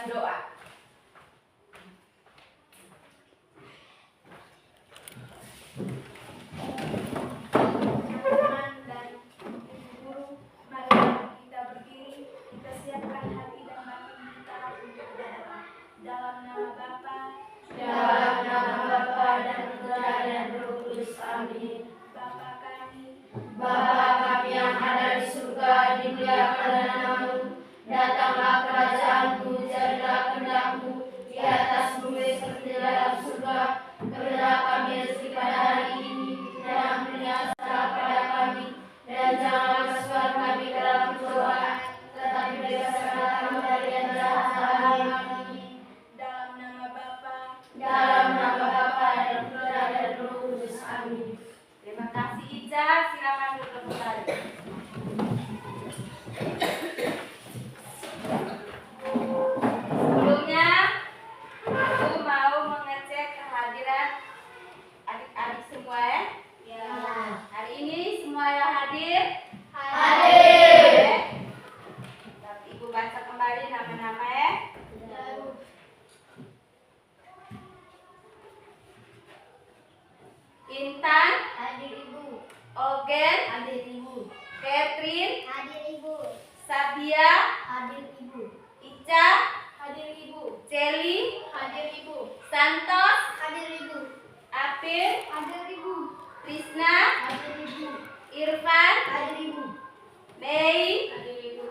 doa. Teman dan guru, mari kita berdiri, kita siapkan hati dan batin kita untuk berdoa. Dalam nama Bapa dan Putra dan Roh Kudus. Amin. Bapa kami yang ada di surga, dimuliakanlah namamu. Datanglah kerajaanmu, jadilah kehendak-mu di atas bumi seperti di dalam surga. Berilah kami rezeki pada hari ini, dan ampunilah salah pada kami, dan janganlah masukkan kami ke dalam pencobaan, tetapi bebaskanlah kami dari yang jahat. Amin. Dalam nama Bapa dan Putra dan Roh Kudus. Amin. Terima kasih Ica, silakan duduk kembali. Sebelumnya, aku mau mengecek kehadiran adik-adik semua ya. Ya. Hari ini semua yang hadir? Hadir. Tapi Ibu baca kembali nama-nama ya. Intan, hadir Ibu. Ogen, hadir Ibu. Catherine, hadir Ibu. Sabia, hadir Ibu. Ica, hadir Ibu. Celi, hadir Ibu. Santos, hadir Ibu. Apir, hadir Ibu. Krisna, hadir Ibu. Irfan, hadir Ibu. Mei, hadir Ibu.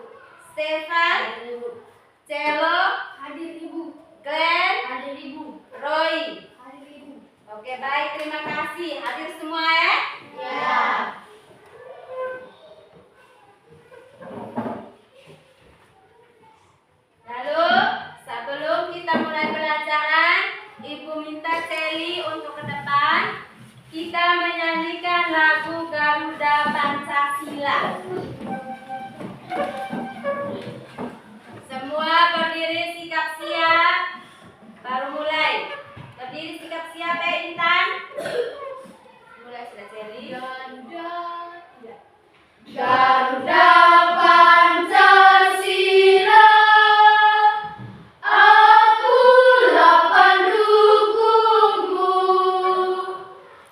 Stefan, hadir Ibu. Celo, hadir Ibu. Glenn, hadir Ibu. Roy, hadir Ibu. Oke, baik, terima kasih. Hadir semua ya? Ya. Lalu, sebelum kita mulai pelajaran, Ibu minta Celi untuk ke depan. Kita menyanyikan lagu Garuda Pancasila. Semua berdiri, sikap siap. Baru mulai. Berdiri, sikap siap ya Intan. Mulai sudah Celi. Garuda Pancasila, akulah pendukungmu,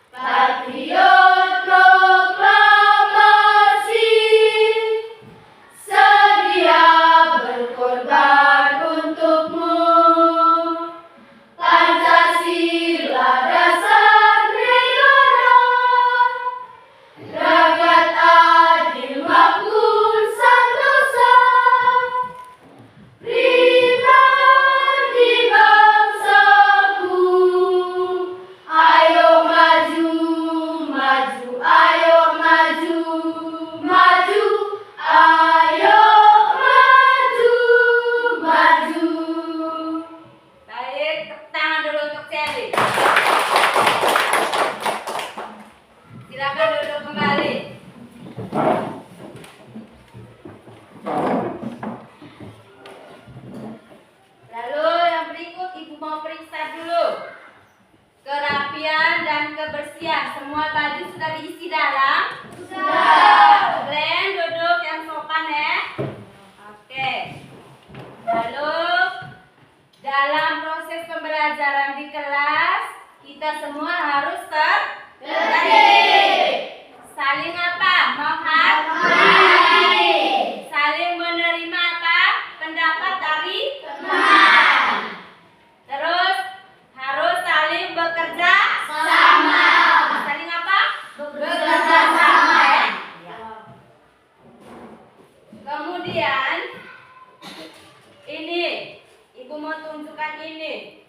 patriot proklamasi, sedia berkorban untukmu. Pancasila dasar negara, rakyat adil makmur sentosa, pribadi bangsaku. Ayo maju, maju, ayo maju, maju, ayo maju, maju. Baik, tepuk tangan dulu untuk Celi. Silakan duduk kembali. Lalu yang berikut Ibu mau periksa dulu kerapian dan kebersihan. Semua baju sudah diisi dalam? Sudah. Glenn duduk yang sopan ya. Oke. Lalu dalam proses pembelajaran di kelas, kita semua harus tertib. Saling apa? Menghargai. Saling menerima apa? Pendapat dari teman. Terus harus saling bekerja sama. Saling apa? Bekerja sama ya. Kemudian ini Ibu mau tunjukkan ini.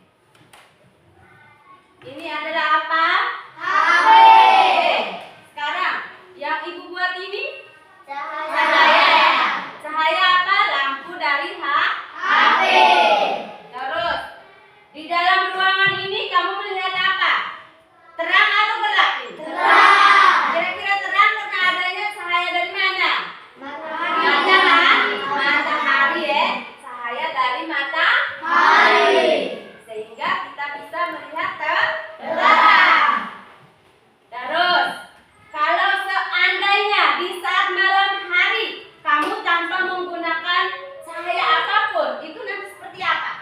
Ini adalah apa? HP. Sekarang yang Ibu buat ini cahaya ya. Cahaya apa? Lampu dari HP. Terus di dalam ruangan ini kamu melihat apa? Terang atau gelap? Terang. Kira-kira terang karena adanya cahaya dari mana? Matahari. Matahari ya. Cahaya dari matahari. Sehingga kita bisa melihat terang. Terus kalau seandainya di saat malam hari kamu tanpa menggunakan cahaya apapun, itu nanti seperti apa?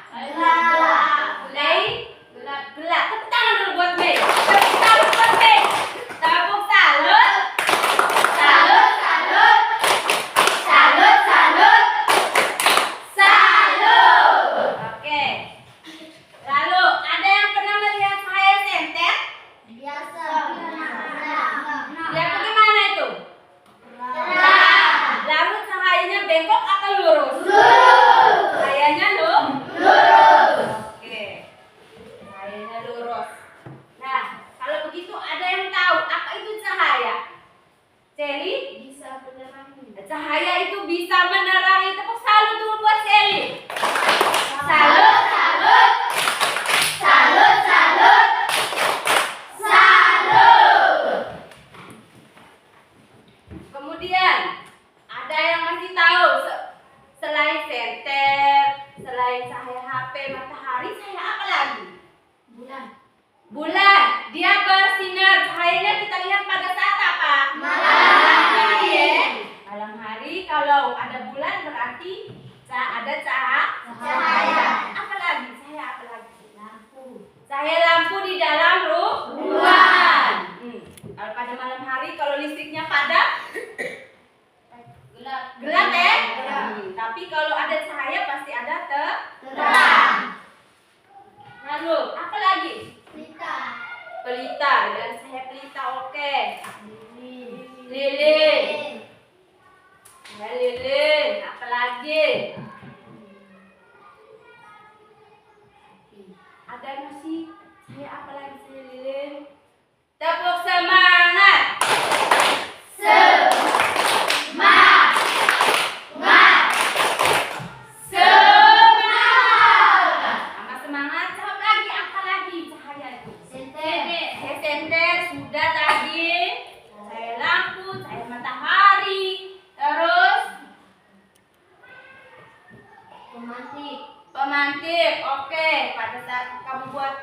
Selain cahaya HP, matahari, cahaya apa lagi? Bulan. Bulan. Dia bersinar. Cahayanya kita lihat pada saat apa? Malam hari. Ya. Malam hari kalau ada bulan berarti ada cahaya. Apa lagi? Cahaya apa lagi? Lampu. Cahaya lampu di dalam ruangan. Kalau pada malam hari kalau listriknya padam, gelap ya. Tapi kalau ada cahaya pasti ada terang. Lalu apa lagi? Pelita. Dan cahaya pelita oke. Lilin. Lilin. Apa lagi? Ada masih cahaya apa lagi selain lilin? Tepuk semangat. Pemantik, oke. Pada saat kamu buat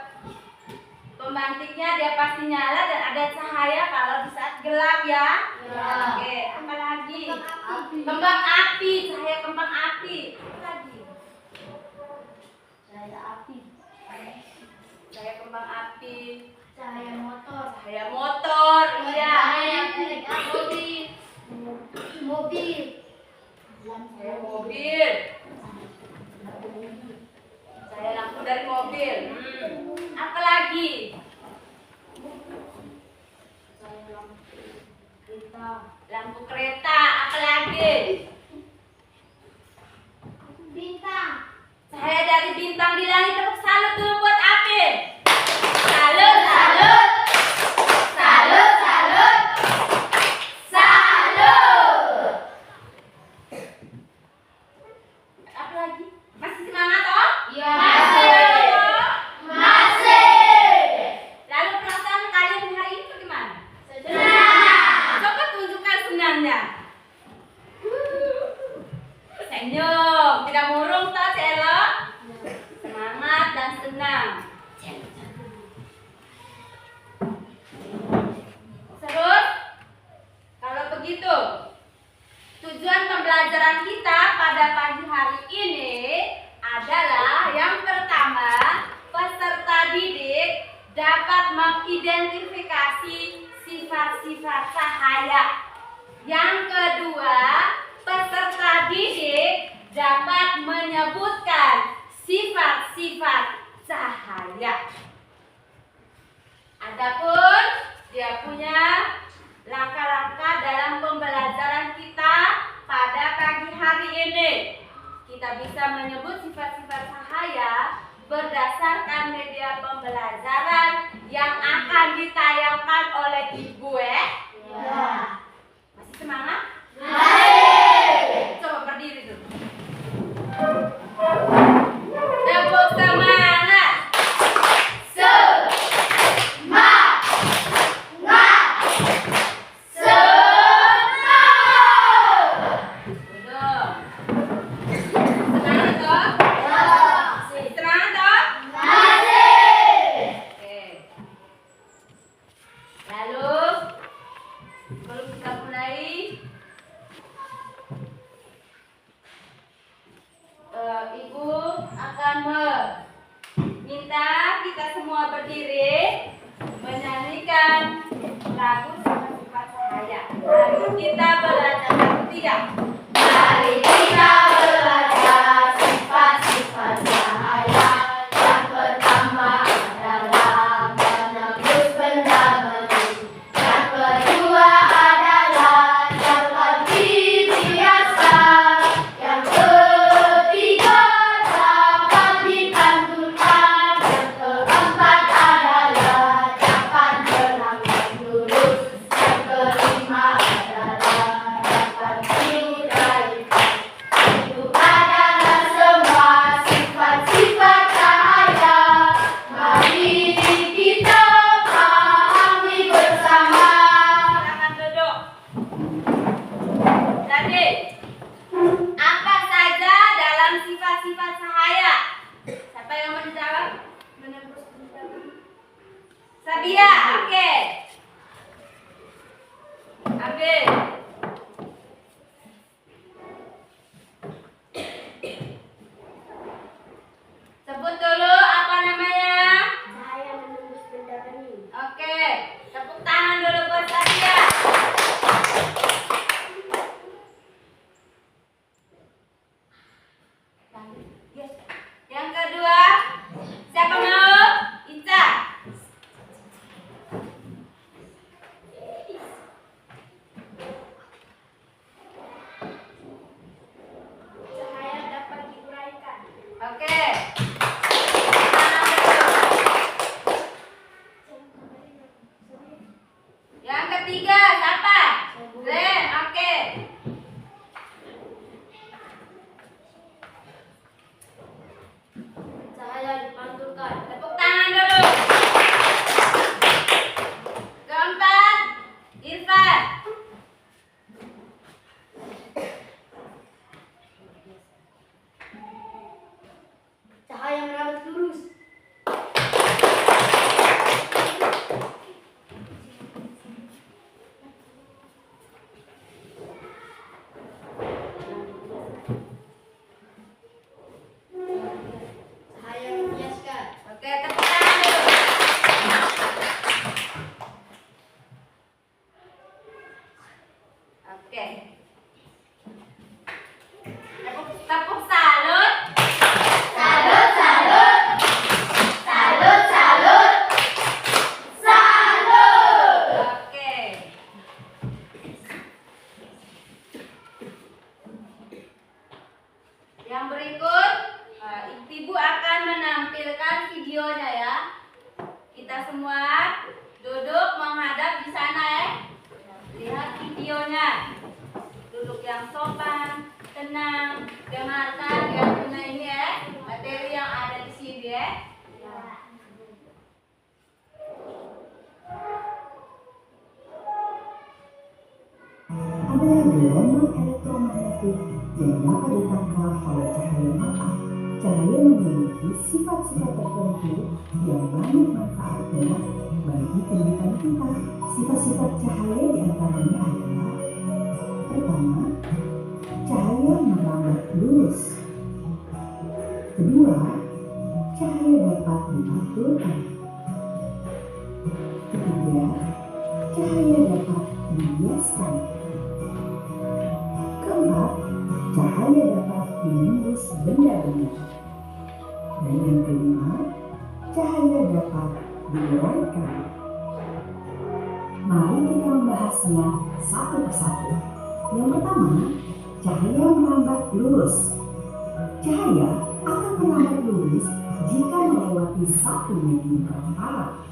pemantiknya dia pasti nyala dan ada cahaya kalau di saat gelap ya. Oke, apa lagi? Kembang api, cahaya kembang api. Apa lagi? Cahaya api. Cahaya kembang api. Cahaya motor. Cahaya motor, iya. Mobil. Cahaya mobil. Cahaya lampu dari mobil. Apa lagi? Lampu kereta. Apa lagi? Bintang. Cahaya dari bintang di langit. Tepuk salut dulu buat Apin. Salut, salut. Salut, salut. Salut. Apa lagi? Masih semangat toh? Iya. Lalu perasaan kalian hari ini bagaimana? Senang. Coba tunjukkan senangnya. Senyum, tidak murung toh Celo? Semangat dan senang. Terus, kalau begitu, tujuan pembelajaran kita pada pagi hari ini adalah yang pertama, peserta didik dapat mengidentifikasi sifat-sifat cahaya. Yang kedua, peserta didik dapat menyebutkan sifat-sifat cahaya. Adapun dia punya langkah-langkah dalam pembelajaran kita pada pagi hari ini. Kita bisa menyebut sifat-sifat cahaya berdasarkan media pembelajaran yang akan ditayangkan oleh ibu ya. Masih semangat? Coba berdiri dulu. Tepuk semangat. Ibu akan meminta kita semua berdiri menyanyikan lagu sifat-sifat cahaya. Mari kita belajar satu tiga. Mari kita belajar sifat-sifat cahaya. Yang pertama adalah menembus benda-benda. Yang kedua adalah dapat dibiasa. Yang ketiga dapat dipantulkan. Yang keempat adalah dapat menangkan lurus. Yang kelima adalah dapat diuraikan. Itu adalah semua sifat-sifat cahaya. Mari kita pahami bersama. Silakan duduk. Jadi, apa saja dalam sifat-sifat cahaya? Oke. Ambil. Sebut dulu apa namanya? Cahaya menembus benda bening. Oke. Tepuk tangan dulu buat Sadia. Yang kedua, siapa mau? Ica. Cahaya dapat diuraikan. Oke. Tangan dulu. Yang ketiga, siapa? Ren, oke. Cahaya dipantulkan. Tepuk tangan dulu. Keempat, Irfan. Cahaya merambat lurus. Cahaya menghiaskan. Oke, tepuk tangan dulu. Oke. Tepuk salut. Salut, salut. Salut, salut. Salut. Oke. Yang berikut, Ibu akan menampilkan videonya ya. Kita semua duduk menghadap di sana ya. Lihat videonya. Duduk yang sopan, tenang, dengarkan yang punya ini ya. Materi yang ada di sini ya. Ada gelombang elektromagnetik yang dapat ditangkap oleh cahaya mata. Cahaya memiliki sifat-sifat tertentu yang banyak manfaatnya bagi kehidupan kita. Sifat-sifat cahaya diantaranya adalah: pertama, cahaya merambat lurus. Kedua, cahaya dapat dipantulkan. Ketiga, cahaya dapat dibiaskan. Keempat, cahaya dapat menembus benda-benda. Dan yang kelima, cahaya dapat diuraikan. Mari kita membahasnya satu persatu. Yang pertama, cahaya merambat lurus. Cahaya akan merambat lurus jika melewati satu medium transparan.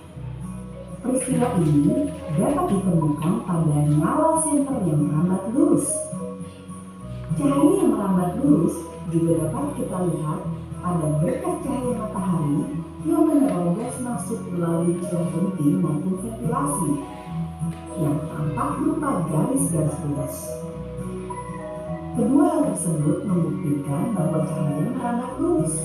Peristiwa ini dapat ditemukan pada nyala senter yang merambat lurus. Cahaya yang merambat lurus juga dapat kita lihat pada berkas cahaya matahari yang menerobos masuk melalui celah genting maupun ventilasi yang tampak berupa garis-garis lurus. Kedua hal tersebut membuktikan bahwa cahaya merambat lurus.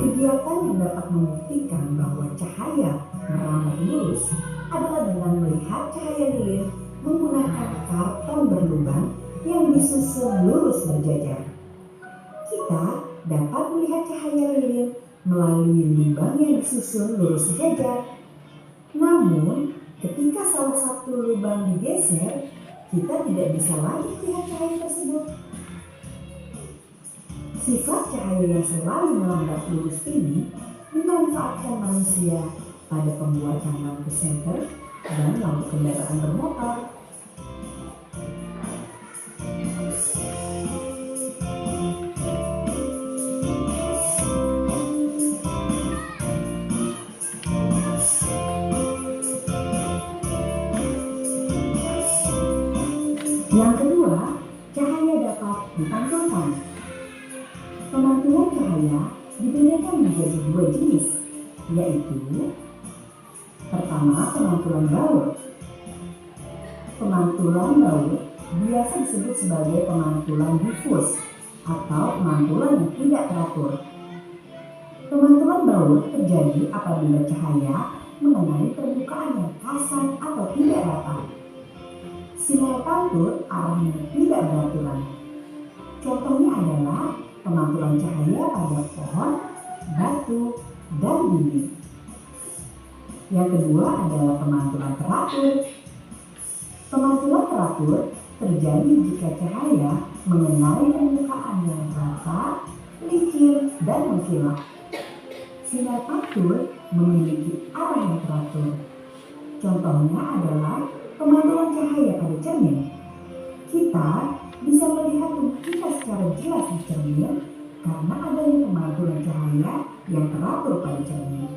Kegiatan yang dapat membuktikan bahwa cahaya merambat lurus adalah dengan melihat cahaya lilin menggunakan karton berlubang yang disusun lurus berjajar. Kita dapat melihat cahaya lilin melalui lubang yang disusun lurus sejajar. Namun, ketika salah satu lubang digeser, kita tidak bisa lagi melihat cahaya tersebut. Sifat cahaya yang selalu merambat lurus ini dimanfaatkan manusia pada pembuatan lampu senter dan lampu kendaraan bermotor. Yang kedua, cahaya dapat dipantulkan. Pemantulan cahaya dibedakan menjadi dua jenis, yaitu pertama, pemantulan baut. Pemantulan baut biasa disebut sebagai pemantulan difus atau pemantulan yang tidak teratur. Pemantulan baut terjadi apabila cahaya mengenai permukaan yang kasar atau tidak rata. Sinar pantul arahnya tidak beraturan. Contohnya adalah pemantulan cahaya pada pohon, batu, dan dinding. Yang kedua adalah pemantulan teratur. Pemantulan teratur terjadi jika cahaya mengenai permukaan yang rata, licin, dan mengkilap. Sinar pantul memiliki arah yang teratur. Contohnya adalah pemantulan cahaya pada cermin. Kita bisa melihat tubuh kita secara jelas di cermin karena adanya pemantulan cahaya yang teratur pada cermin.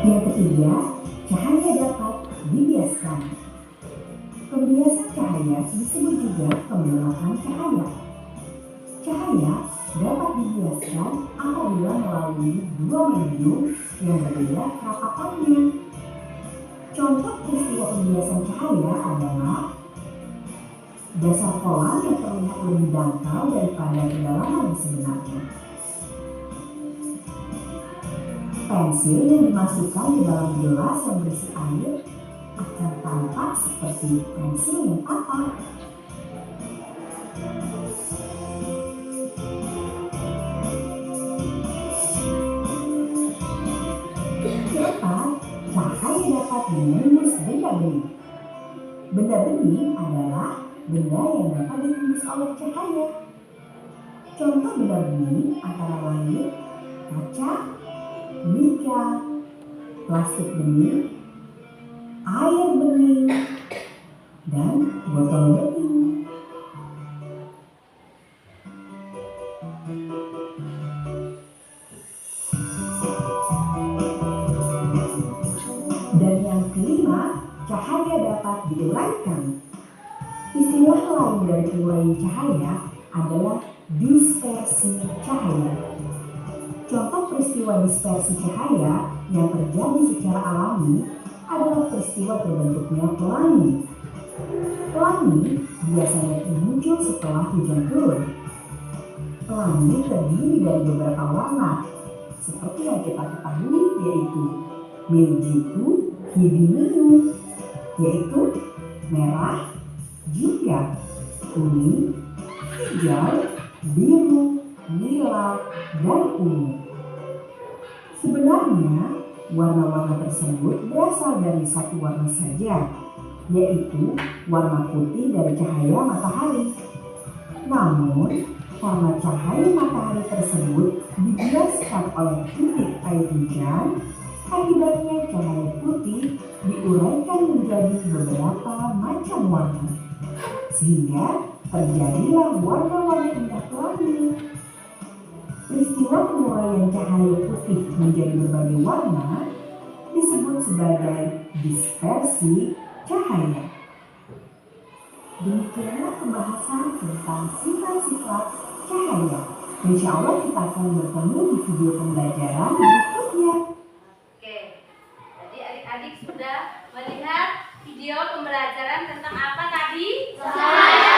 Yang ketiga, cahaya dapat dibiaskan. Pembiasan cahaya disebut juga pembelakan cahaya. Cahaya dapat dibiaskan apabila melalui dua medium yang berbeda kerapatannya. Contoh peristiwa pembiasan cahaya adalah dasar kolam yang terlihat lebih dangkal daripada kedalaman yang sebenarnya. Pensil yang dimasukkan ke dalam gelas yang berisi air akan tampak seperti pensil yang patah. Keempat, cahaya dapat menembus benda bening. Benda bening adalah benda yang dapat ditembus oleh cahaya. Contoh benda bening antara lain kaca, mika, plastik bening, air bening, dan botol bening. Dan yang kelima, cahaya dapat diuraikan. Istilah lain dari penguraian cahaya adalah dispersi cahaya. Contoh peristiwa dispersi cahaya yang terjadi secara alami adalah peristiwa terbentuknya pelangi. Pelangi biasanya muncul setelah hujan turun. Pelangi terdiri dari beberapa warna, seperti yang kita ketahui yaitu Meiji-ku Hibiniu, yaitu merah, jingga, kuning, hijau, biru, nila, dan ungu. Sebenarnya, warna-warna tersebut berasal dari satu warna saja, yaitu warna putih dari cahaya matahari. Namun, karena cahaya matahari tersebut dibiaskan oleh titik air hujan, akibatnya cahaya putih diuraikan menjadi beberapa macam warna, sehingga terjadilah warna-warna indah pelangi. Peristiwa penguraian cahaya putih menjadi berbagai warna disebut sebagai dispersi cahaya. Demikianlah pembahasan tentang sifat-sifat cahaya. Insya Allah kita akan bertemu di video pembelajaran berikutnya. Oke, jadi adik-adik sudah melihat video pembelajaran tentang apa tadi? Cahaya.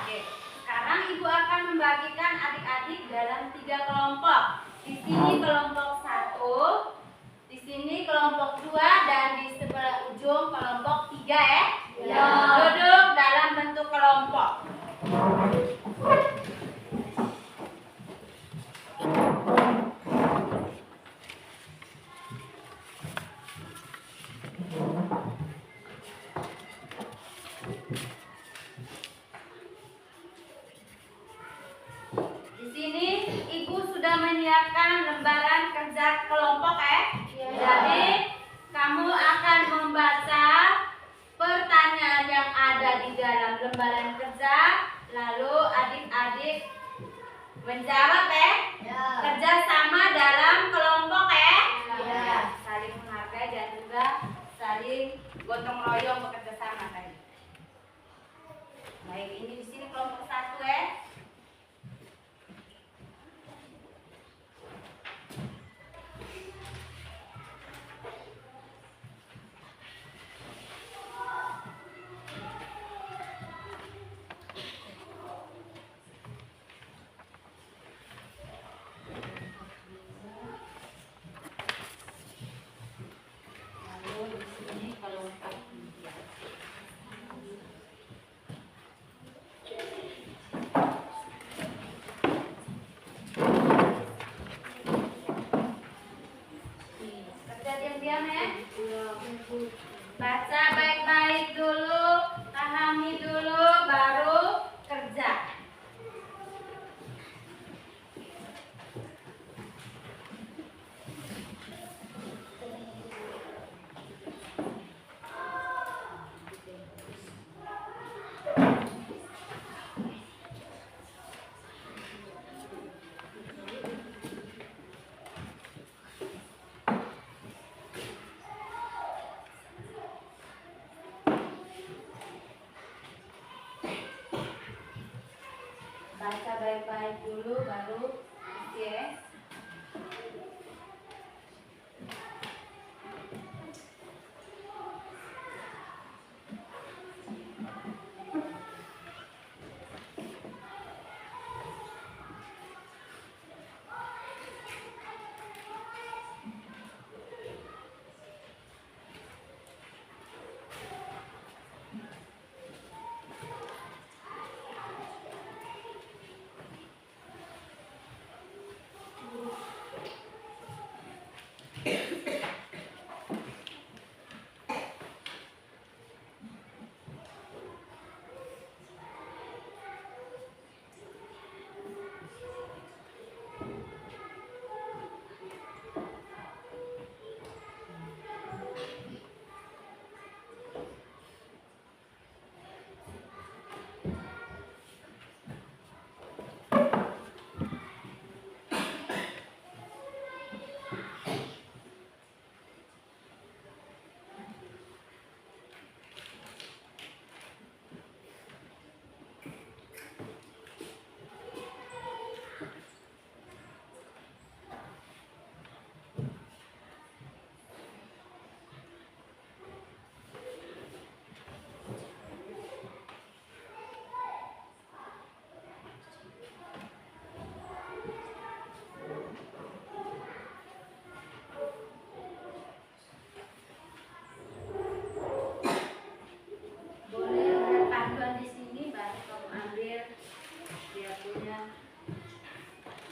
Oke, sekarang Ibu akan membagikan adik-adik dalam 3 kelompok. Di sini kelompok 1, di sini kelompok 2, dan di sebelah ujung kelompok 3 ya. Duduk dalam bentuk kelompok. Di sini Ibu sudah menyiapkan lembaran kerja kelompok ya. Jadi kamu akan membaca pertanyaan yang ada di dalam lembaran kerja, lalu adik-adik menjawab ya. Kerja sama dalam kelompok ya. Saling menghargai dan juga saling gotong royong bekerja sama tadi. Baik, ini di sini kelompok 1 ya. mami dulu baru kerja. Baca baik-baik dulu baru ya.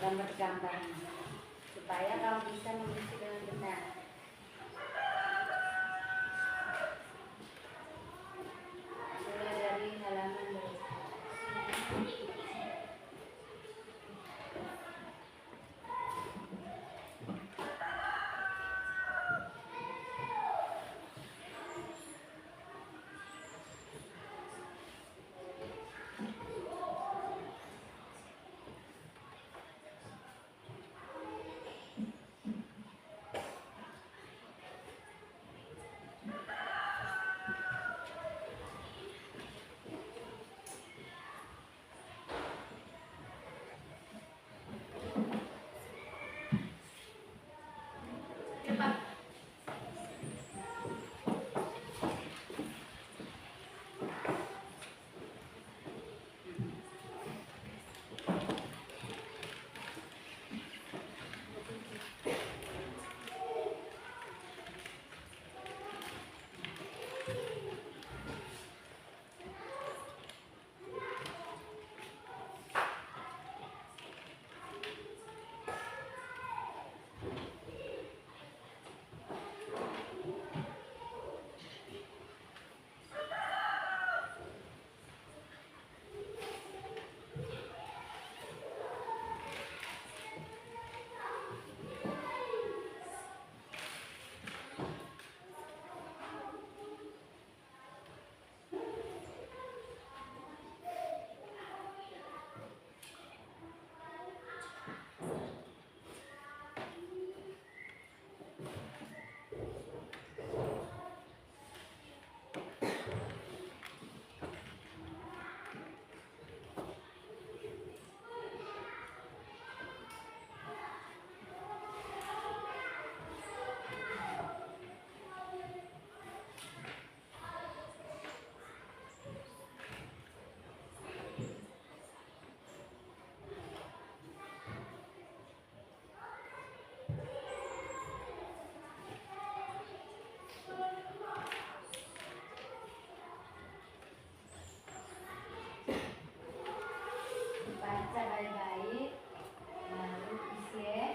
Gambar-gambarnya supaya kamu bisa mengisi dengan benar. Mulai dari halaman cepat. Baca baik-baik baru isi ya.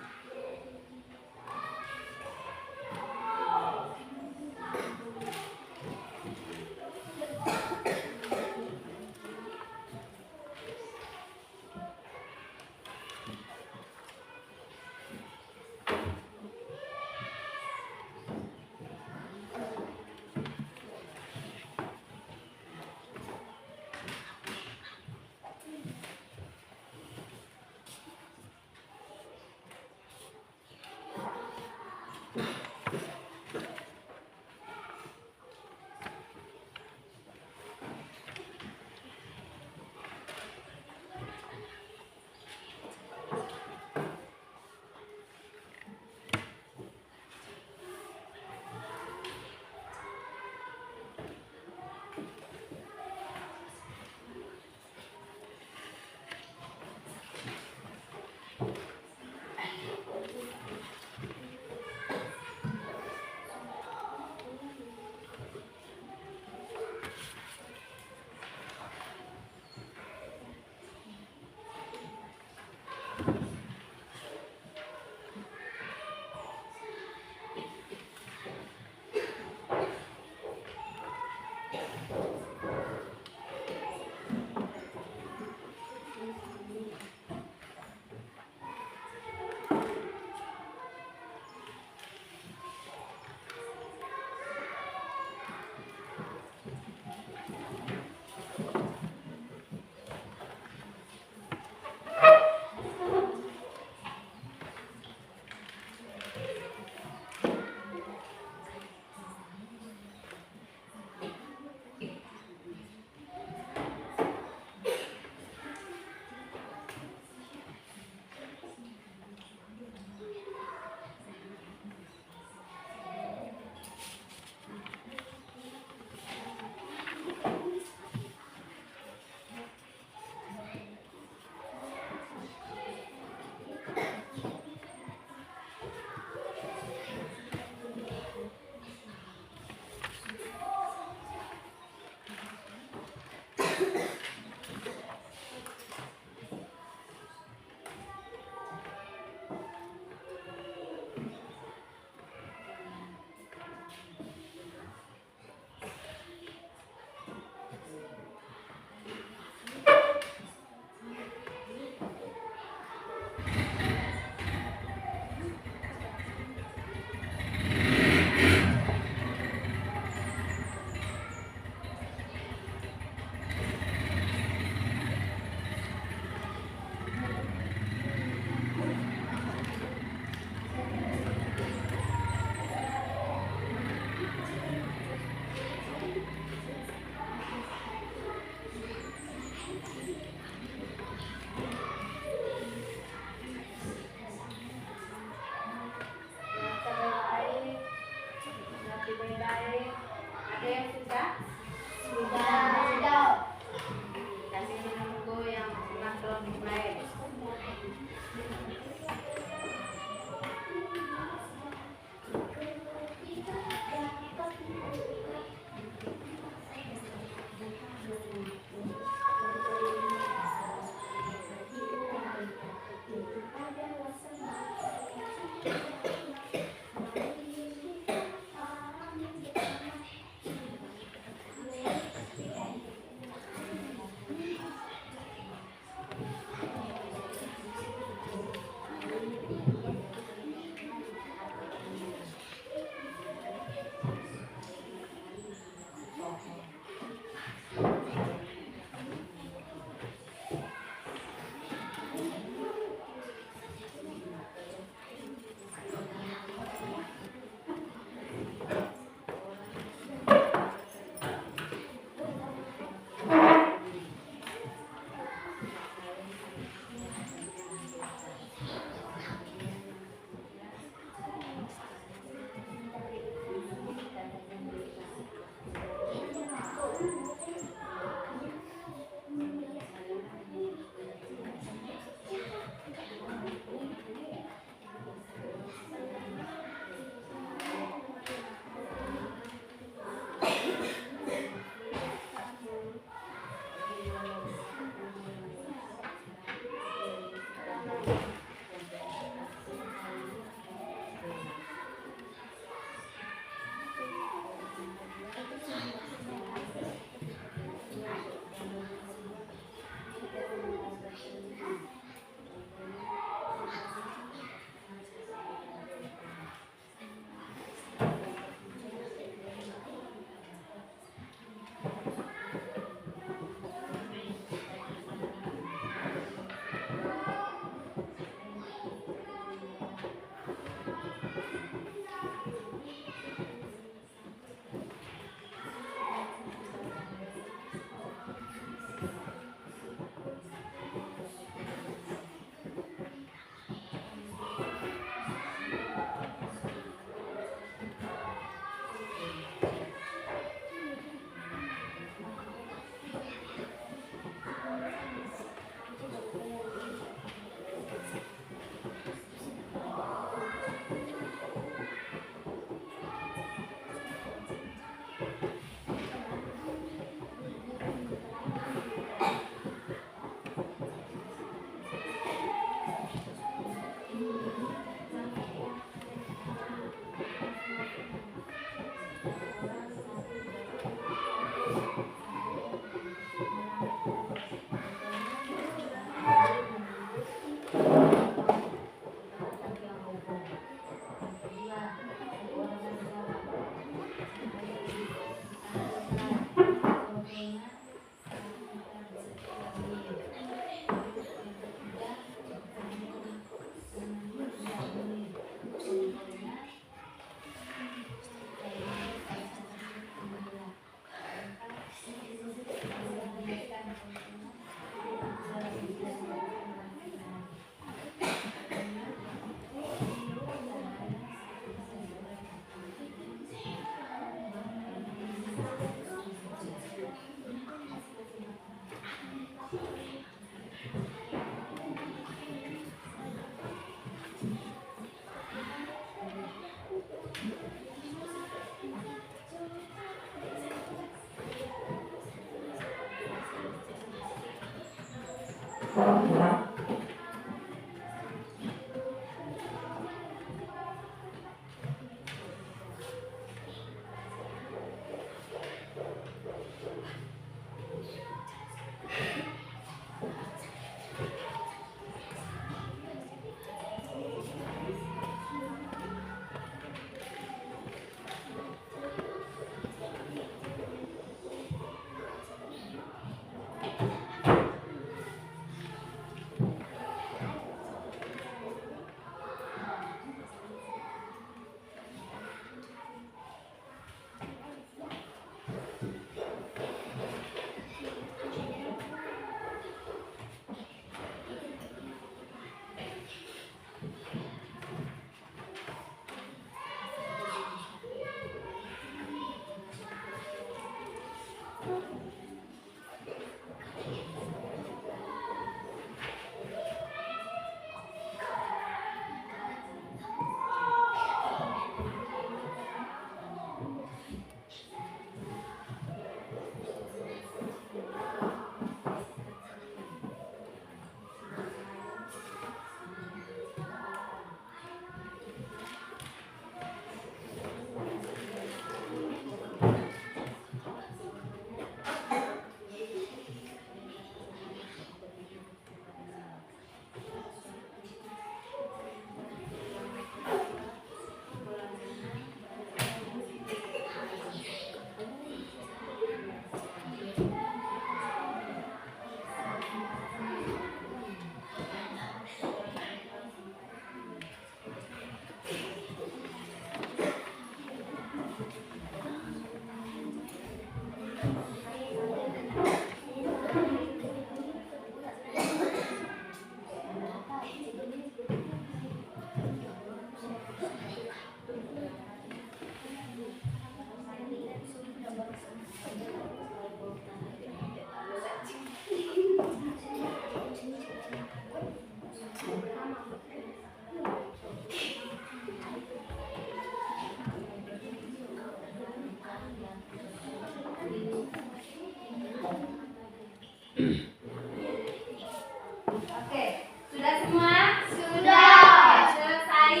Oke, sudah semua? Sudah. Selesai.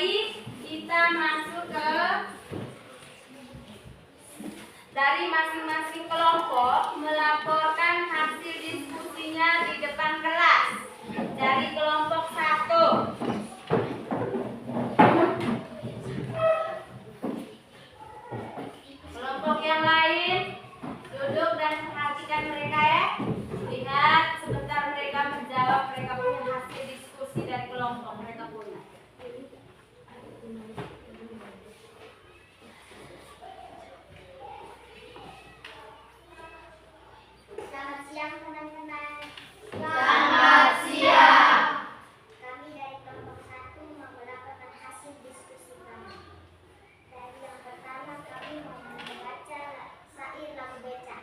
Kita masuk ke dari masing-masing kelompok melaporkan hasil diskusinya di depan kelas. Dari kelompok 1. Kelompok yang lain duduk dan perhatikan mereka ya. Lihat sebentar mereka menjawab, mereka punya hasil diskusi dari kelompok mereka punya. Selamat siang teman-teman. Selamat siang. Kami dari kelompok 1 mau melaporkan hasil diskusi kami. Dari yang pertama kami mau membaca syair lagu becak.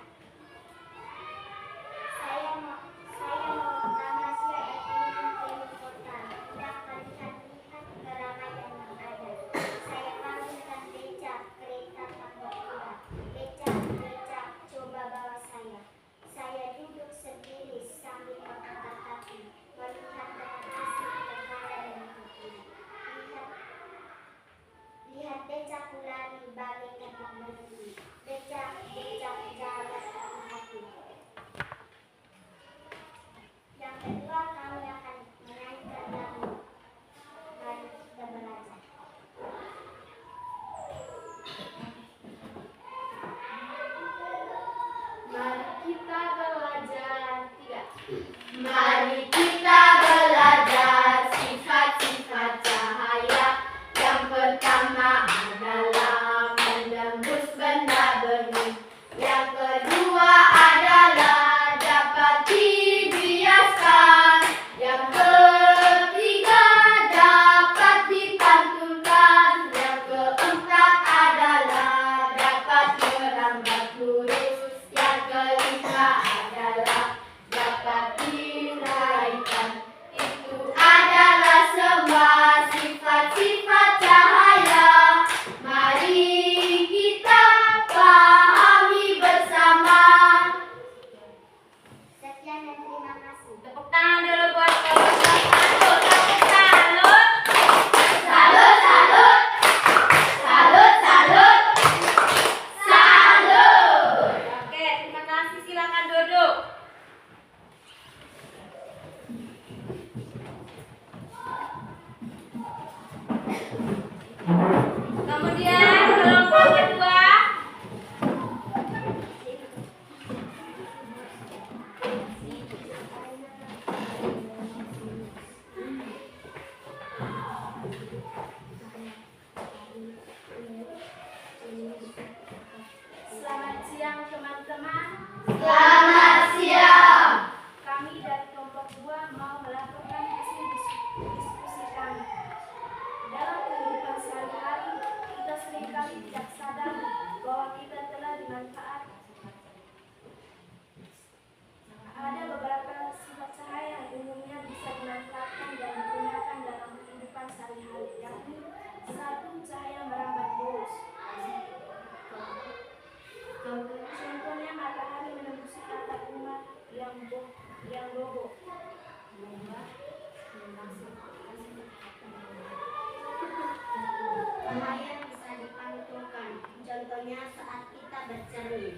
Saya mau tamasya dan ingin keliling kota, hendak melihat-lihat keramaian yang ada. Saya panggilkan becak, kereta tambah kuda. Becak, coba bawa saya. Saya duduk sendiri sambil mengangkat kaki, melihat dengan asik permainan yang terjadi. Lihat becak lari bagaikan memberi. Becak jalan hati. Yang kedua kami akan menyanyikan lagu Mari Kita Belajar. Mari kita belajar. 3. Mari kita belajar sifat-sifat cahaya. Yang pertama adalah menembus benda bening. Yang kedua adalah dapat dibiaskan. Yang ketiga dapat dipantulkan. Yang keempat adalah dapat merambat lurus. Yang kelima adalah dapat diraikan. Itu adalah semua sifat-sifat cahaya. Mari kita pahami bersama. Sekian dan terima kasih. Tepuk tangan dulu buat kelompok 1. Tepuk salut. Salut, salut. Salut, salut. Salut. Oke, terima kasih. Silakan duduk. Kemudian kelompok kedua. Selamat siang teman-teman. Selamat siang. Kami dari kelompok 2 mau melaporkan hasil diskusi kami. Dalam kehidupan sehari-hari, kita seringkali tidak sadar bahwa kita telah dimanfaatkan. Ada beberapa sifat cahaya yang umumnya bisa dimanfaatkan dan digunakan dalam kehidupan sehari-hari, yakni 1. Cahaya merambat lurus. Contohnya matahari menembusi atap rumah yang bobo. Cahaya bisa dipantulkan. Contohnya saat kita bercermin.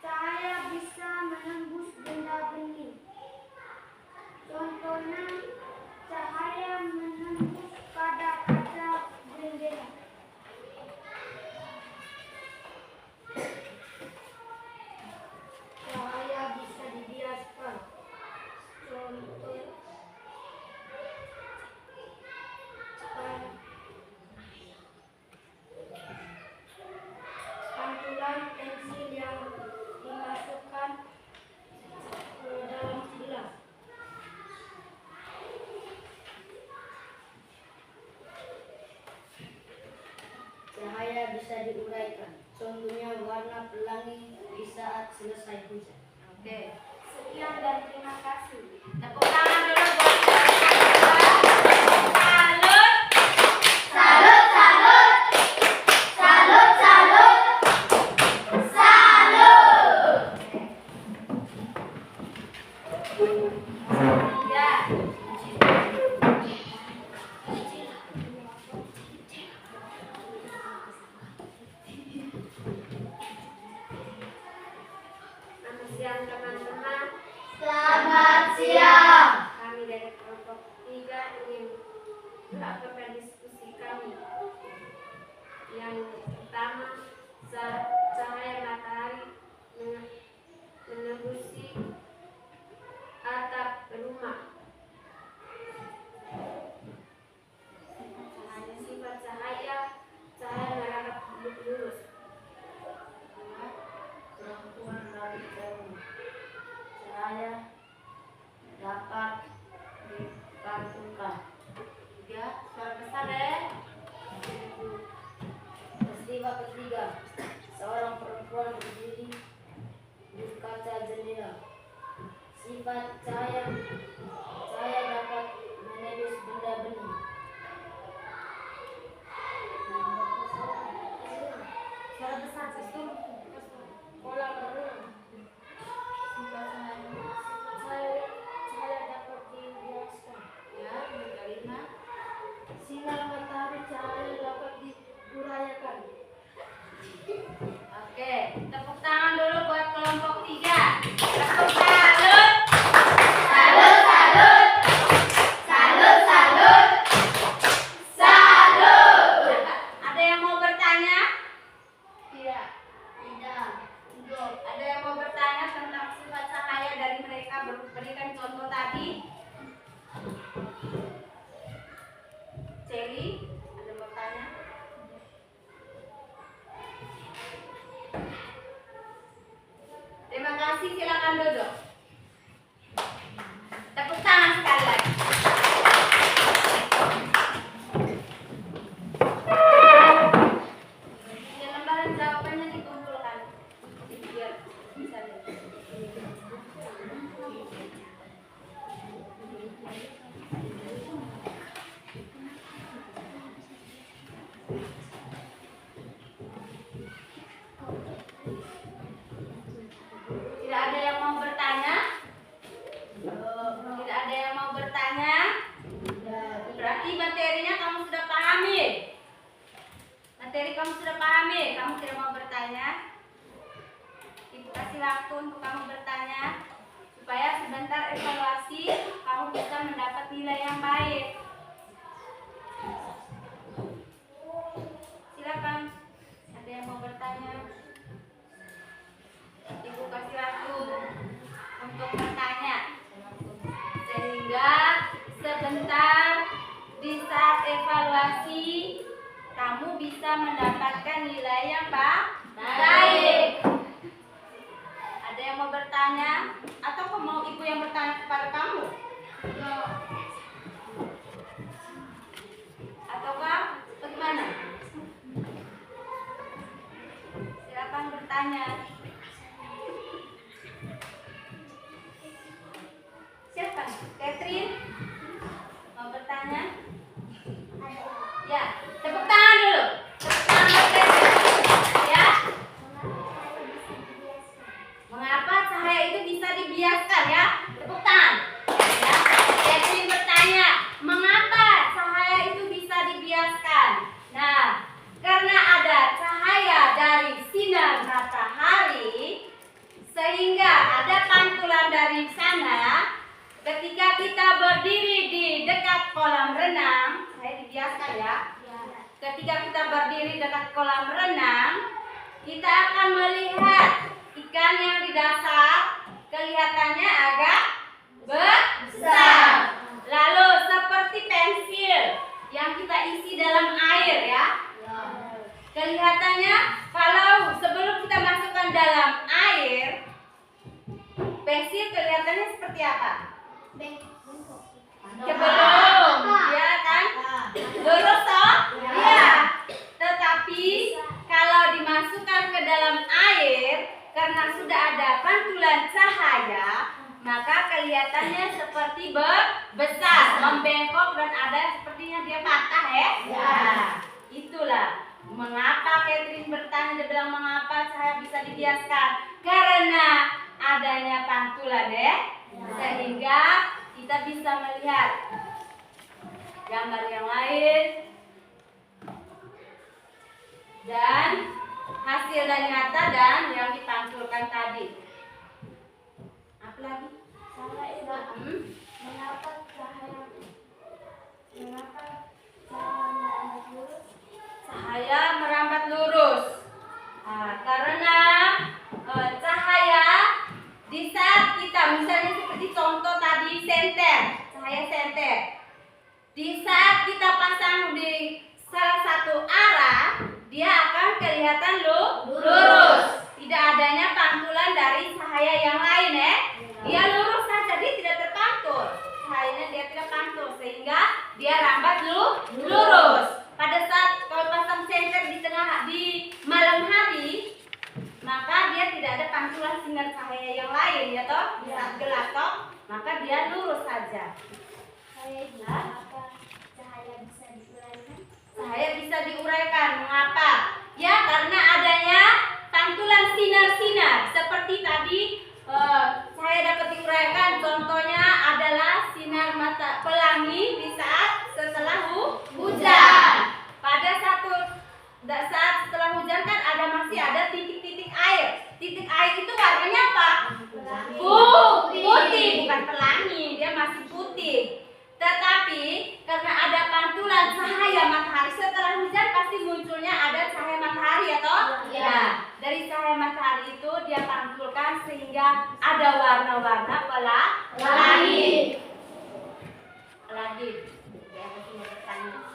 Cahaya bisa menembus benda bening. Contohnya cahaya menembus pada kaca jendela. Cahaya bisa dibiaskan. Contoh pantulan pensil yang dimasukkan ke dalam gelas. Cahaya bisa diuraikan. Contohnya warna pelangi di saat selesai hujan. Oke. Sekian dan terima kasih. Tepuk tangan dulu buat kelompok 2. Salut. Salut, salut. Salut. Kelompok 3 ingin melakukan diskusi kami. Yang pertama, cahaya matahari menembusi atap rumah. Sifat cahaya menangkap lurus. Kemampuan dari ilmu. Cahaya dapat dipantulkan. 3. Suara besar deh. Peristiwa ketiga, seorang perempuan berdiri di kaca jendela. Sifat cahaya dapat menembus benda-benda. Suara besar itu pola berulang. Sifat cahaya dapat dibiaskan. Ya, yang kelima, sinar matahari cahaya dapat diurayakan. Oke, tepuk tangan dulu buat kelompok 3. Tepuk salut. Salut, salut. Salut, salut. Salut. Ada yang mau bertanya? Tidak. Ada yang mau bertanya tentang sifat cahaya dari mereka berikan contoh tadi? Celi, ada bertanya? Terima kasih, silakan duduk. Tepuk tangan sekali lagi. Ini lembaran jawabannya dikumpulkan biar bisa lihat. Tidak ada yang mau bertanya? Tidak ada yang mau bertanya? Berarti materinya kamu sudah pahami. Materi kamu sudah pahami. Kamu tidak mau bertanya? Ibu kasih waktu untuk kamu bertanya supaya sebentar evaluasi kamu bisa mendapat nilai yang baik. Silakan. Ada yang mau bertanya? Ibu kasih waktu untuk bertanya sehingga sebentar di saat evaluasi kamu bisa mendapatkan nilai yang baik. Ada yang mau bertanya atau mau ibu yang bertanya kepada kamu? Ataukah bagaimana? Silakan bertanya. Siapa? Catherine? Mau bertanya? Ya, tepuk tangan dulu. Tepuk tangan buat Catherine. Ya. Mengapa cahaya itu bisa dibiaskan ya? Tepuk tangan. Ya. Catherine bertanya, mengapa cahaya itu bisa dibiaskan? Nah, karena ada cahaya dari sinar matahari sehingga ada pantulan dari sana. Ketika kita berdiri di dekat kolam renang, saya dibiaskan ya. Ketika kita berdiri dekat kolam renang, kita akan melihat ikan yang di dasar kelihatannya agak besar. Lalu seperti pensil yang kita isi dalam air ya. Kelihatannya kalau sebelum kita masukkan dalam air, pensil kelihatannya seperti apa? Sebelum, ya kan? Lurus toh? Iya. Tetapi kalau dimasukkan ke dalam air, karena sudah ada pantulan cahaya, maka kelihatannya seperti besar, membengkok dan ada sepertinya dia patah ya. Nah, itulah mengapa Catherine bertanya, dia bilang mengapa cahaya bisa dibiaskan? Karena adanya pantulan ya. Sehingga kita bisa melihat gambar yang lain dan hasil dan nyata dan yang dipantulkan tadi. Apa lagi? Mengapa cahaya dia akan kelihatan lurus. Tidak adanya pantulan dari cahaya yang lain ya. Dia lurus saja, dia tidak terpantul. Cahayanya dia tidak pantul sehingga dia rambat lurus. Pada saat kalau pasang senter di malam hari, maka dia tidak ada pantulan sinar cahaya yang lain ya toh. Saat gelap toh, maka dia lurus saja. Apa cahaya bisa diuraikan? Cahaya bisa diuraikan. Mengapa? Ya karena adanya pantulan sinar-sinar seperti tadi cahaya dapat diuraikan. Contohnya adalah sinar mata pelangi di saat setelah hujan. Pada saat setelah hujan kan masih ada titik-titik air. Titik air itu warnanya apa? Putih, bukan pelangi, dia masih putih. Tetapi karena ada pantulan cahaya matahari setelah hujan pasti munculnya ada cahaya matahari ya toh? Nah, dari cahaya matahari itu dia pantulkan sehingga ada warna-warna pelangi. Lagi. Ya, masih mau bertanya.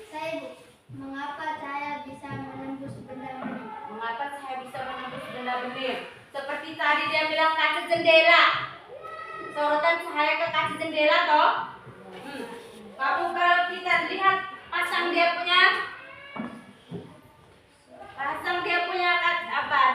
Saya Bu, mengapa cahaya bisa menembus benda-benda? Mengapa cahaya bisa menembus benda-benda? Seperti tadi dia bilang kaca jendela. Sorotan cahaya ke kaca jendela toh. Kamu kalau kita lihat pasang dia punya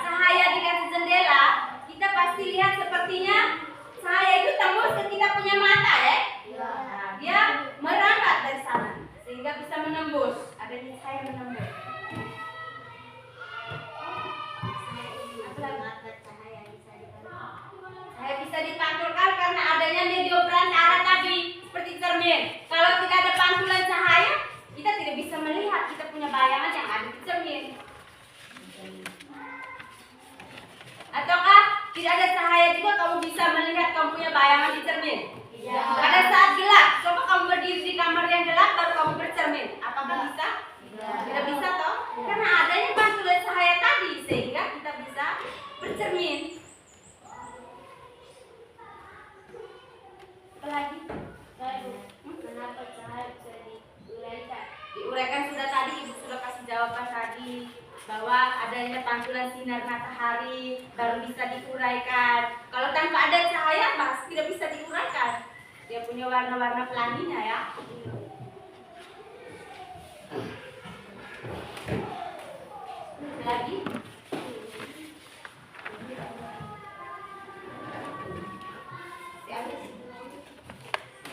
cahaya di kaca jendela, kita pasti lihat sepertinya cahaya itu tembus ke kita punya mata ya. Nah, dia merambat dari sana sehingga bisa menembus. Adanya cahaya menembus. Cahaya bisa dipantulkan karena adanya medium perantara tadi seperti cermin. Kalau tidak ada pantulan cahaya, kita tidak bisa melihat, kita punya bayangan yang ada di cermin. Ataukah tidak ada cahaya juga kamu bisa melihat kamu punya bayangan di cermin? Pada saat gelap, coba kamu berdiri di kamar yang gelap baru kamu bercermin. Apakah bisa? Tidak bisa toh? Karena adanya pantulan cahaya tadi sehingga kita bisa bercermin. Apalagi? Kenapa cahaya bisa diuraikan? Diuraikan sudah tadi, Ibu sudah kasih jawaban tadi bahwa adanya pantulan sinar matahari baru bisa diuraikan. Kalau tanpa ada cahaya pasti tidak bisa diuraikan. Dia punya warna-warna pelanginya ya. Lagi?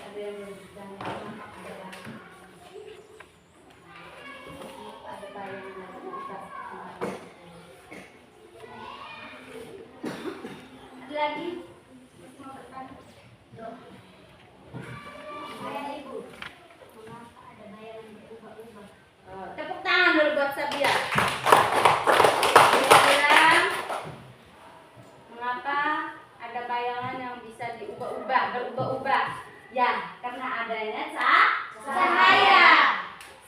Ada yang lagi? Tepuk tangan dulu buat Sabia. Dia bilang, mengapa ada bayangan yang bisa berubah-ubah? Ya, karena adanya cahaya.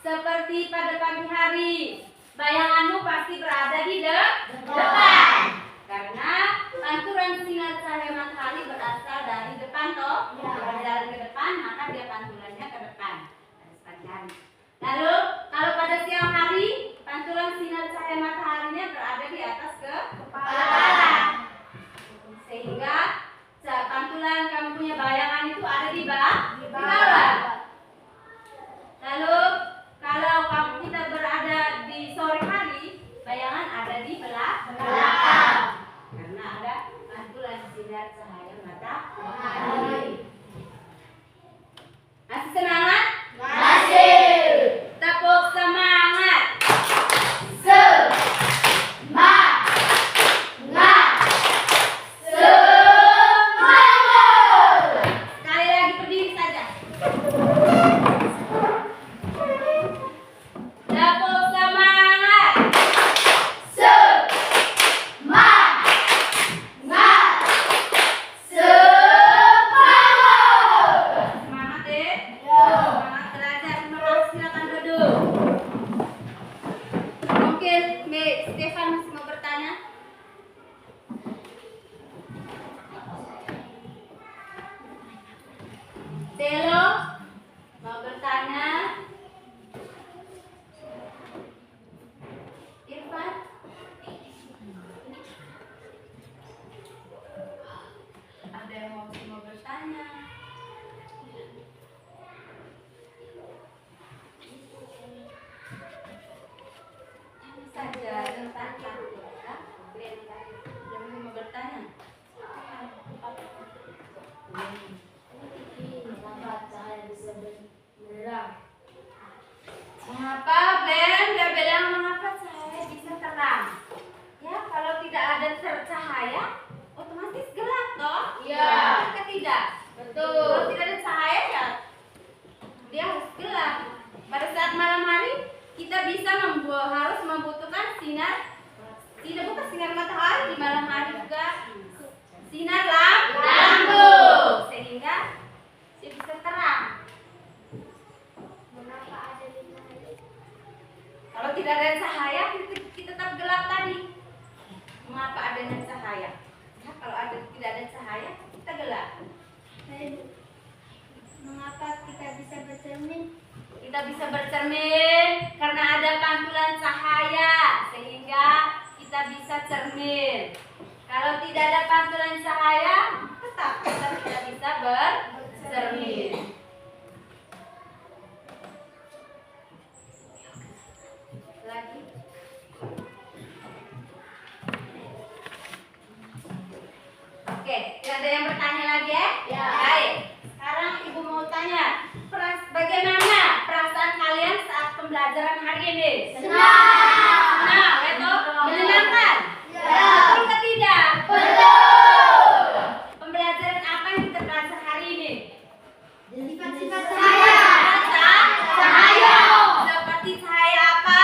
Seperti pada pagi hari, bayanganmu pasti berada di depan. Karena pantulan sinar cahaya matahari berasal dari depan toh. Berjalan ke depan, maka dia pantulannya ke depan. Lalu kalau pada siang hari, pantulan sinar cahaya mataharinya berada di atas kepala. Sehingga pantulan kamu punya bayangan itu ada di bawah. Lalu kalau kita berada di sore hari, bayangan ada di belakang. Karena ada pantulan sinar cahaya matahari. Masih semangat? Masih. Tepuk semangat. Semangat. Semangat. Sekali lagi berdiri saja. Tepuk semangat. Semangat. Semangat. Semangat deh. sinar tidak bukan sinar matahari, di malam hari juga sinar lampu sehingga dia bisa terang. Mengapa ada 5 hari? Kalau tidak ada cahaya kita tetap gelap tadi. Mengapa adanya cahaya? Ya, kalau tidak ada cahaya kita gelap. Mengapa kita bisa bercermin? Kita bisa bercermin karena ada pantulan cahaya sehingga kita bisa cermin. Kalau tidak ada pantulan cahaya, tetap kita tidak bisa bercermin. Lagi. Oke, tidak ada yang bertanya lagi ya? Ya. Baik. Sekarang Ibu mau tanya, bagaimana perasaan kalian saat pembelajaran hari ini? Senang, betul? Menyenangkan? Betul atau tidak? Pembelajaran apa yang kita belajar hari ini? Sifat-sifat Cahaya. Seperti cahaya apa?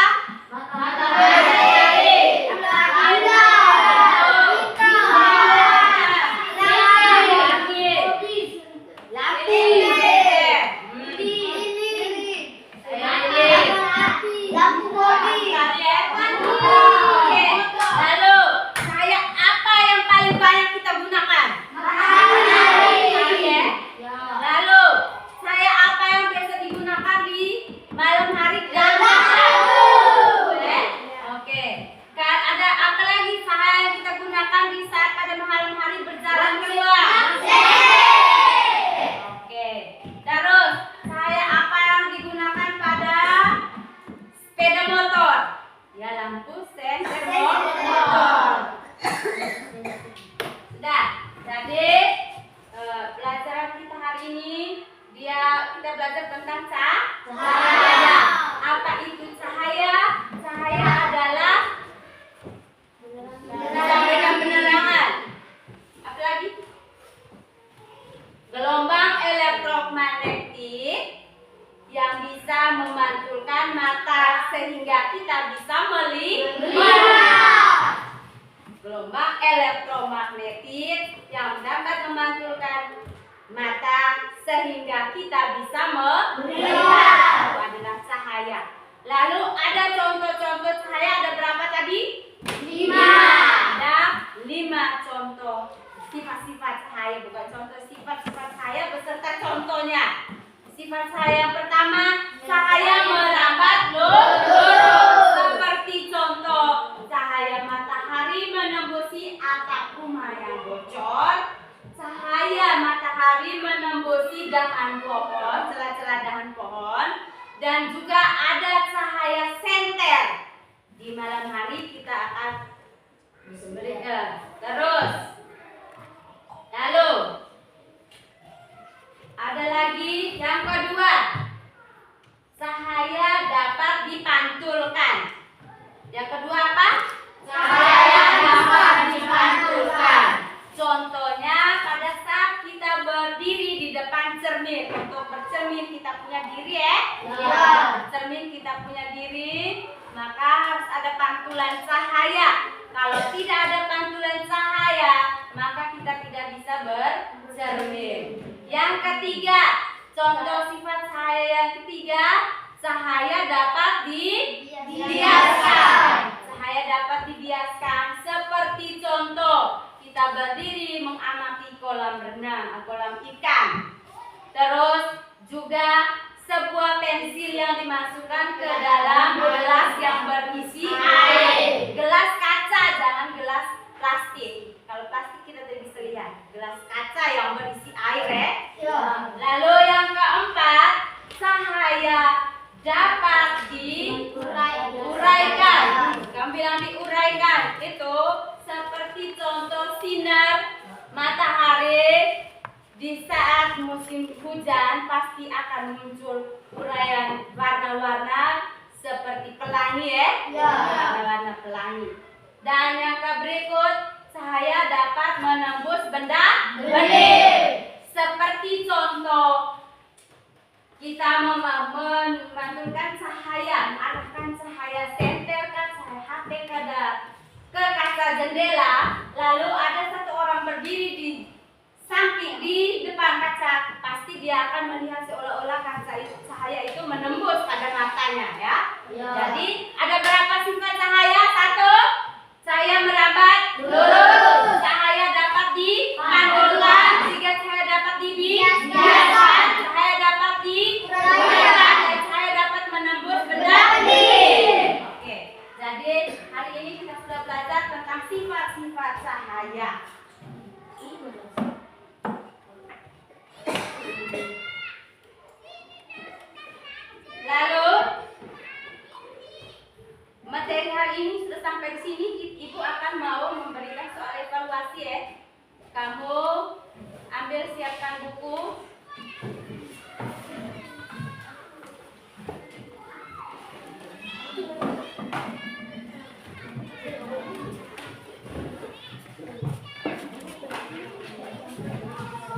Lalu cahaya apa yang paling banyak kita gunakan? Matahari. Lalu cahaya apa yang biasa digunakan di malam hari dan Oke. Ada apa lagi cahaya yang kita gunakan di saat pada malam hari berjalan keluar? Oke. Terus cahaya apa yang digunakan pada sepeda motor? Ya, lampu senter motor. Sudah. Jadi pelajaran kita hari ini kita belajar tentang cahaya. Apa itu cahaya? Cahaya adalah memberikan penerangan. Apa lagi? Gelombang elektromagnetik yang bisa memantulkan mata sehingga kita bisa melihat. Gelombang elektromagnetik yang dapat memantulkan mata sehingga kita bisa melihat. Itu adalah cahaya. Lalu ada contoh-contoh cahaya, ada berapa tadi? 5. Ada 5 contoh sifat-sifat cahaya, bukan contoh sifat-sifat cahaya beserta contohnya. Sifat cahaya yang pertama, cahaya merambat lurus. Seperti contoh cahaya matahari menembusi atap rumah yang bocor. Cahaya matahari menembusi dahan pohon, celah-celah dahan pohon. Dan juga ada cahaya senter. Di malam hari kita akan berikan. Terus, lalu ada lagi yang kedua, cahaya dapat dipantulkan. Yang kedua apa? Cahaya dapat dipantulkan. Contohnya pada saat kita berdiri di depan cermin. Untuk bercermin kita punya diri ya. Bercermin kita punya diri, maka harus ada pantulan cahaya. Kalau tidak ada pantulan cahaya, maka kita tidak bisa bercermin. Yang ketiga, contoh sifat cahaya yang ketiga, cahaya dapat dibiaskan. Cahaya dapat dibiaskan seperti contoh kita berdiri mengamati kolam renang, kolam ikan. Terus juga sebuah pensil yang dimasukkan ke dalam gelas yang berisi air. Gelas kaca, jangan gelas plastik. Kalau plastik kita tidak bisa lihat. Gelas kaca yang berisi air ya. Lalu yang keempat, cahaya dapat diuraikan. Kami bilang diuraikan itu seperti contoh sinar matahari. Di saat musim hujan pasti akan muncul uraian warna-warna seperti pelangi ya. Warna-warna pelangi. Dan yang berikut, cahaya dapat menembus benda bening. Seperti contoh kita memantulkan cahaya, arahkan cahaya senter kah, cahaya HP kah, jendela, lalu ada satu orang berdiri di samping di depan kaca, pasti dia akan melihat seolah-olah kaca itu, cahaya itu menembus pada matanya, ya. Jadi ada berapa sifat cahaya? 1, cahaya merambat. 2, cahaya dapat dipantulkan. 3, cahaya dapat dibiaskan. Cahaya dapat digunakan. Dan cahaya dapat menembus benda. Oke, jadi hari ini kita sudah belajar tentang sifat-sifat cahaya. Lalu materi hari ini sudah sampai di sini. Ibu akan mau memberikan soal evaluasi, ya. Kamu ambil, siapkan buku.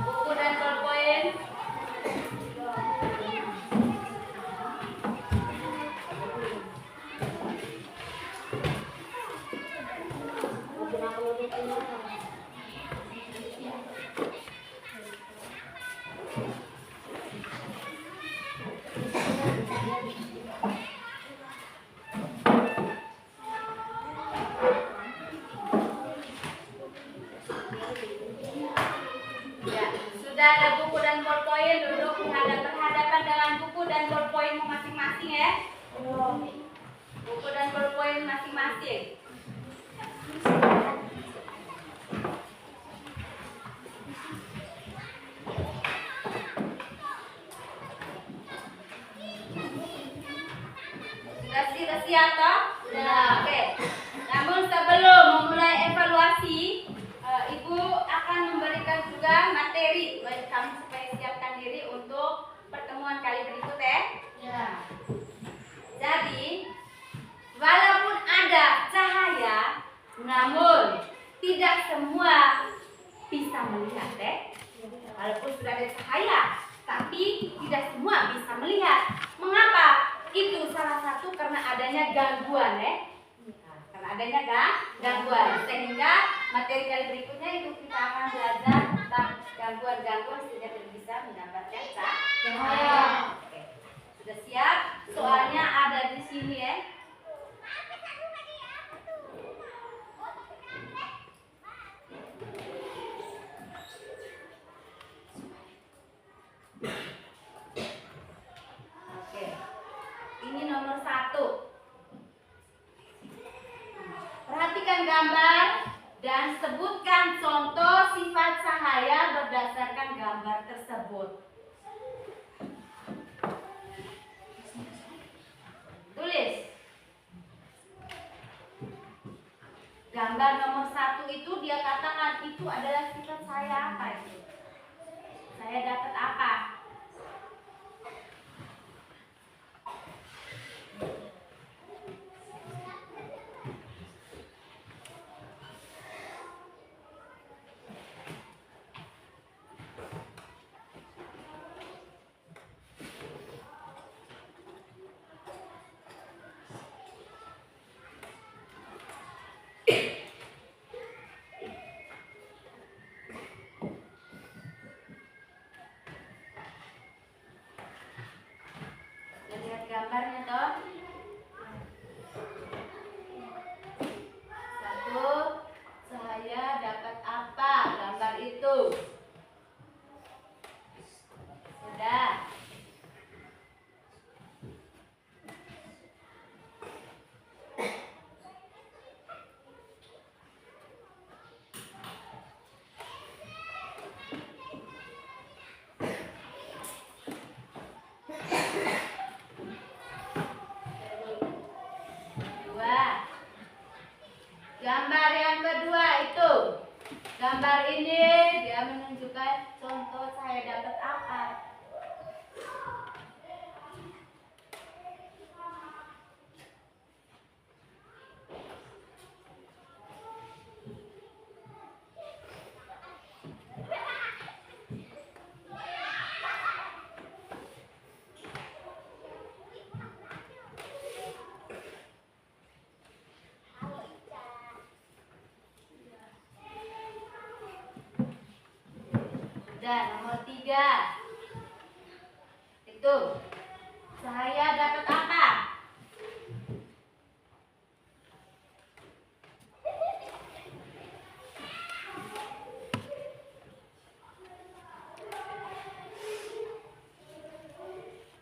Buku dan bolpoin. Ya, sudah ada buku dan bolpoin, duduk berhadapan dengan buku dan bolpoin masing-masing, ya. Buku dan bolpoin masing-masing. Sudah siap, toh? Oke. Namun sebelum memulai evaluasi, Ibu akan memberikan juga materi bagi kamu supaya siapkan diri untuk pertemuan kali berikut, ya. Jadi, walaupun ada cahaya, namun tidak semua bisa melihat, ya. Walaupun sudah ada cahaya, tapi tidak semua bisa melihat. Mengapa? Itu salah satu karena adanya gangguan, ya. Karena adanya gangguan, sehingga materi kali berikutnya itu kita akan belajar tentang gangguan-gangguan sehingga tidak bisa mendapatkan cahaya. Oke. Sudah siap? Soalnya ada di sini, ya. Oke. Ini nomor 1. Perhatikan gambar dan sebutkan contoh sifat cahaya berdasarkan gambar tersebut. Tulis. Gambar nomor 1 itu dia katakan itu adalah sifat saya apa itu? Saya dapat apa? Lihat gambarnya, toh. 1, cahaya dapat apa? Gambar itu. Sudah. Gambar yang kedua itu. Gambar ini dia menunjukkan contoh saya dapat apa. nomor 3. Itu. Cahaya dapat apa?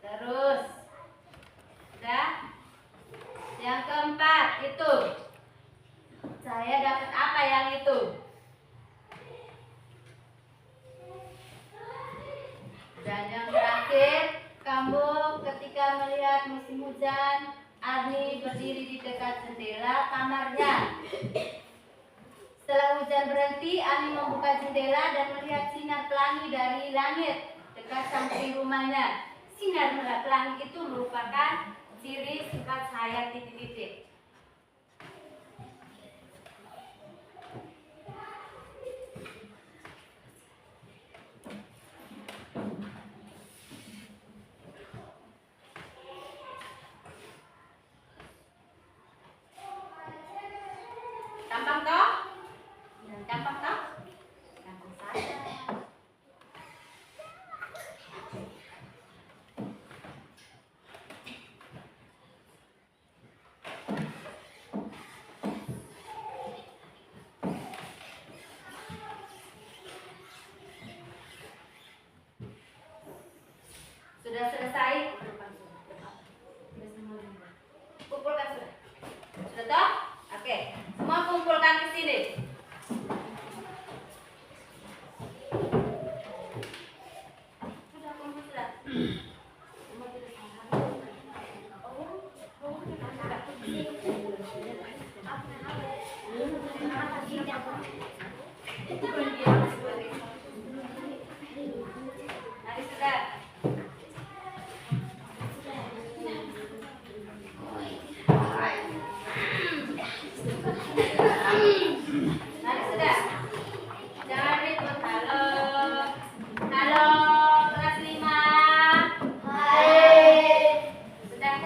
Terus. Sudah? Yang keempat itu. Cahaya dapat apa yang itu? Dan yang terakhir, kamu ketika melihat musim hujan, Arni berdiri di dekat jendela kamarnya. Setelah hujan berhenti, Arni membuka jendela dan melihat sinar pelangi dari langit dekat samping rumahnya. Sinar pelangi itu merupakan ciri sifat cahaya titik-titik. Gampang toh? Gampang toh? Gampang saja. Sudah selesai? Kumpulkan sudah. Sudah toh? Oke, semua kumpulkan ke sini. Sudah kumpul sudah. Mari sudah. Mari sudah. Jangan ribut. Halo. Halo, kelas 5. Hai. Sudah.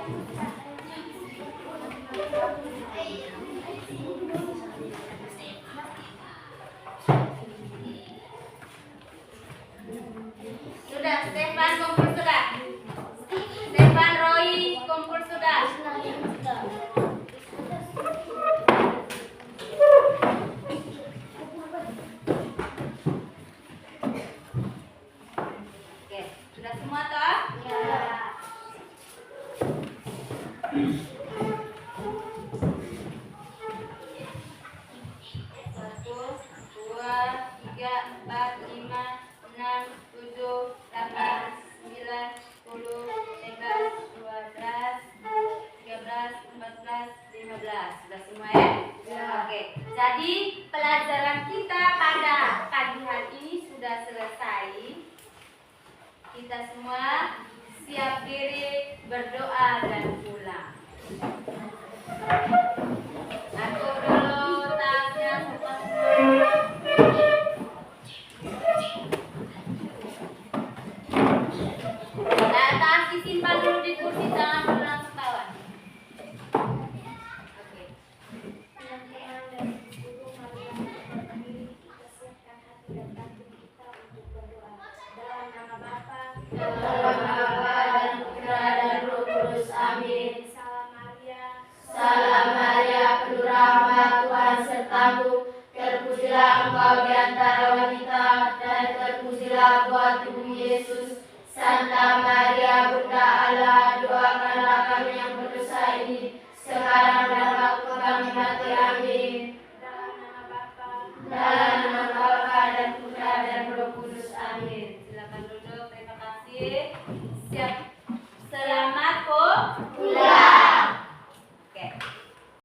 Sudah, Stefan kumpul sudah. Stefan, Roy kumpul sudah. Oke, sudah semua toh? Ya. Satu, dua, tiga, empat, lima, enam, tujuh, 8, 9, 10, 11, 12, 13, 14, 15. Sudah semua ya? Ya. Oke. Jadi pelajaran kita pada pagi hari ini sudah selesai. Kita semua siap diri berdoa dan pulang. Atur dulu tasnya semua. Tas disimpan dulu di kursi, jangan dulu langsung bawa. Oke. Teman-teman dan guru, mari kita berdiri, kita siapkan hati dan batin kita untuk berdoa. Dalam nama Bapa, Dalam nama dan Putra dan Roh Kudus. Amin. Salam Maria, Salam Maria, penuh rahmat, Tuhan sertamu. Terpujilah engkau di antara wanita, dan terpujilah buah tubuh Yesus. Santa Maria, Bunda Allah, doakanlah kami yang berdosa ini, sekarang dan waktu kami mati. Amin.